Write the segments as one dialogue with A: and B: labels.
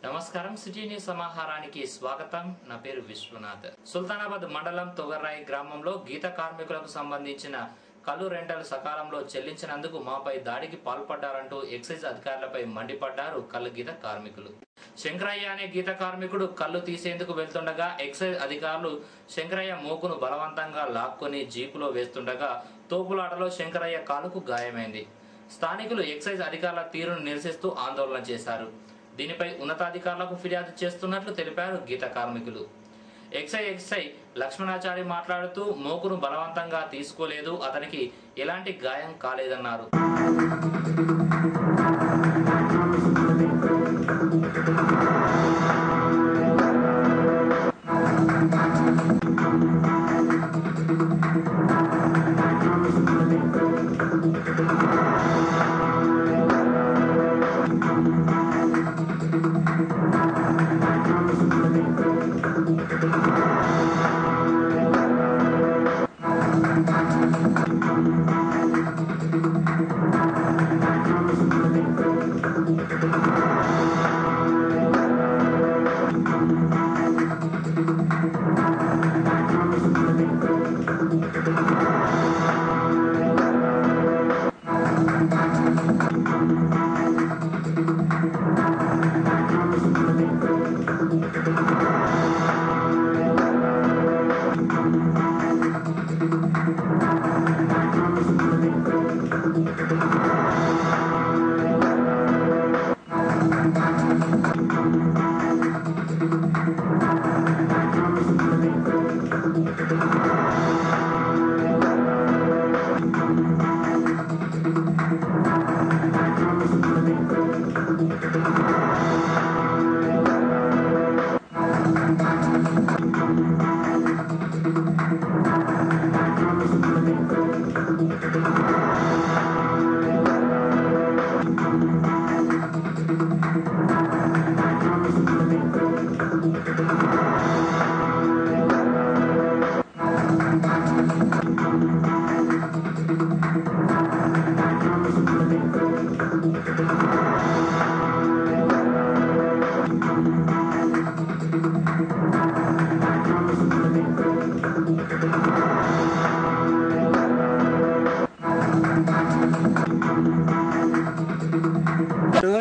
A: నమస్కారం city news సమాహారానికి స్వాగతం. నా పేరు విశ్వనాథ్. సుల్తానాబాద్ మండలం తొగర్రాయి గ్రామంలో గీత కార్మికులకు సంబంధించిన కల్లు రెంటలు సకాలంలో చెల్లించినందుకు మాపై దాడికి పాల్పడ్డారంటూ ఎక్సైజ్ అధికారులపై మండిపడ్డారు కల్లు గీత కార్మికులు. శంకరయ్య అనే గీత కార్మికుడు కల్లు తీసేందుకు వెళ్తుండగా ఎక్సైజ్ అధికారులు శంకరయ్య మోకును బలవంతంగా లాక్కొని జీపులో వేస్తుండగా తోపులాటలో శంకరయ్య కాలుకు గాయమైంది. స్థానికులు ఎక్సైజ్ అధికారుల తీరును నిరసిస్తూ ఆందోళన చేశారు. దీనిపై ఉన్నతాధికారులకు ఫిర్యాదు చేస్తున్నట్లు తెలిపారు గీత కార్మికులు. ఎక్సై లక్ష్మణాచారి మాట్లాడుతూ మోకును బలవంతంగా తీసుకోలేదు, అతనికి ఎలాంటి గాయం కాలేదన్నారు.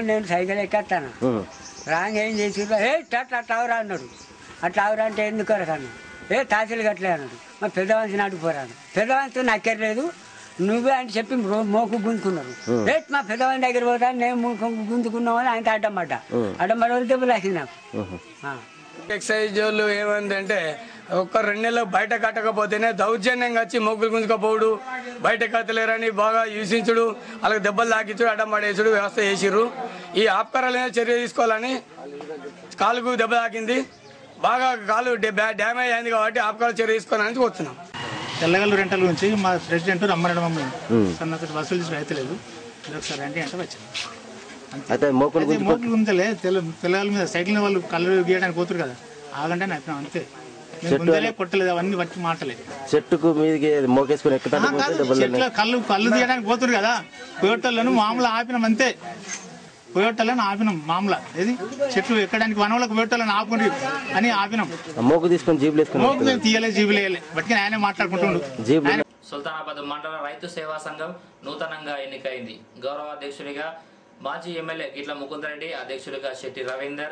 B: నేను సైకిల్ ఎక్కేస్తాను రాంగ్ ఏం చేసి టవరా అన్నాడు. ఆ టవర్ అంటే ఎందుకు అన్నాడు. తాసీలు కట్టలే అన్నాడు. మా పెద్ద మనిషిని అడిగిపోరాను. పెద్ద మనిషితో నక్కర్లేదు నువ్వే అని చెప్పి మోకు గుంజుకున్నారు. మా పెద్దవాళ్ళ దగ్గర పోతాను నేను మోకు గుంజుకున్నామని ఆయన అడ్డం పడి దెబ్బలు వేసింది నాకు.
C: ఎక్సైజ్ వాళ్ళు ఏమైందంటే ఒక్క 2 నెలలు బయట కట్టకపోతేనే దౌర్జన్యంగా వచ్చి మొగ్గులు గుంజుకపోవడు, బయట కట్టలేరని బాగా హింసించుడు, వాళ్ళకి దెబ్బలు తాకించుడు, అడ్డం పడేసుడు వ్యవస్థ చేసిర్రు. ఈ ఆపకారాలనే చర్య తీసుకోవాలని కాలుకు దెబ్బ తాకింది, బాగా కాలు డ్యామేజ్ అయింది కాబట్టి ఆపకాల చర్య తీసుకోవాలని కోరుతున్నాం.
D: తెల్లగల్లు రెంటల నుంచి మా ప్రెసిడెంట్ రమ్మనడం మమ్మల్ని సన్నత వసూలు చేసి రైతులేదు ఒకసారి రండి అంటే వచ్చింది. మోకులు ఉంటలే తెల్లగల మీద సైకిల్ వాళ్ళు కళ్ళు గీయడానికి పోతురు కదా, ఆగంటే అయిపోయినాం అంతే. కొట్టలేదు అవన్నీ వచ్చి మాటలే.
E: చెట్టుకు మీదకి మోకేసుకుని
D: కళ్ళు తీయడానికి పోతురు కదా, కోయటలను మామూలు ఆపినాం అంతే. కోయటలను ఆపినాం మామూలు, ఏది చెట్లు ఎక్కడానికి వనంలోకి కోయటలను ఆపుకుని అని ఆపినాం.
E: మోకు తీసుకుని జీబులు
D: తీయలేదు, జీబులు వేయలే, బట్టి ఆయనే మాట్లాడుకుంటుండు.
A: సుల్తానాబాద్ మండల రైతు సేవా సంఘం నూతనంగా ఎన్నికైంది. గౌరవ అధ్యక్షుడిగా మాజీ ఎమ్మెల్యే గిట్ల ముకుందరెడ్డి, అధ్యక్షులుగా శెట్టి రవీందర్,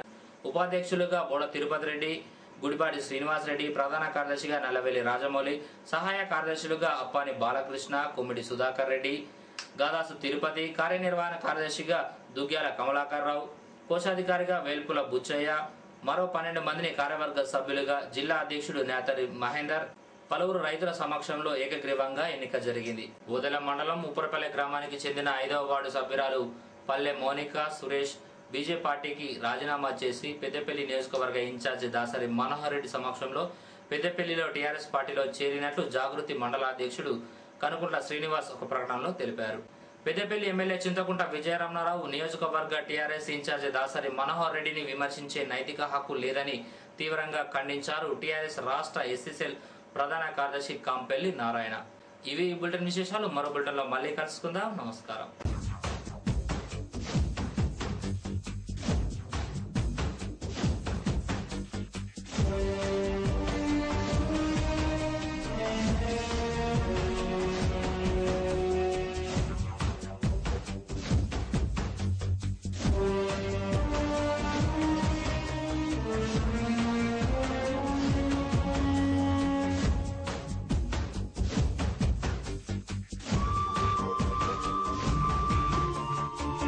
A: ఉపాధ్యక్షులుగా బోడ తిరుపతి రెడ్డి, గుడిపాటి శ్రీనివాస్ రెడ్డి, ప్రధాన కార్యదర్శిగా నల్లవెల్లి రాజమౌళి, సహాయ కార్యదర్శులుగా అప్పాని బాలకృష్ణ, కొమ్మిడి సుధాకర్ రెడ్డి, గాదాసు తిరుపతి, కార్యనిర్వహణ కార్యదర్శిగా దుగ్గ్యాల కమలాకర్ రావు, కోశాధికారిగా వేల్పుల బుచ్చయ్య, మరో 12 మందిని కార్యవర్గ సభ్యులుగా జిల్లా అధ్యక్షుడు నేతరి మహేందర్, పలువురు రైతుల సమక్షంలో ఏకగ్రీవంగా ఎన్నిక జరిగింది. ఓదెల మండలం ఉప్పరపల్లె గ్రామానికి చెందిన 5వ వార్డు సభ్యురాలు పల్లె మోనిక సురేష్ బీజేపీ పార్టీకి రాజీనామా చేసి పెద్దపల్లి నియోజకవర్గ ఇన్ఛార్జి దాసరి మనోహర్ రెడ్డి సమక్షంలో పెద్దపల్లిలో టీఆర్ఎస్ పార్టీలో చేరినట్లు జాగృతి మండల అధ్యక్షుడు కనుకుంట్ల శ్రీనివాస్ ఒక ప్రకటనలో తెలిపారు. పెద్దపల్లి ఎమ్మెల్యే చింతకుంట విజయరమణారావు నియోజకవర్గ టీఆర్ఎస్ ఇన్ఛార్జి దాసరి మనోహర్ రెడ్డిని విమర్శించే నైతిక హక్కు లేదని తీవ్రంగా ఖండించారు టీఆర్ఎస్ రాష్ట్ర ఎస్సీసెల్ ప్రధాన కార్యదర్శి కాంపెల్లి నారాయణ. ఇవి బులెటిన్ విశేషాలు. మరో బులెటిన్లో మళ్ళీ కలుసుకుందాం. నమస్కారం.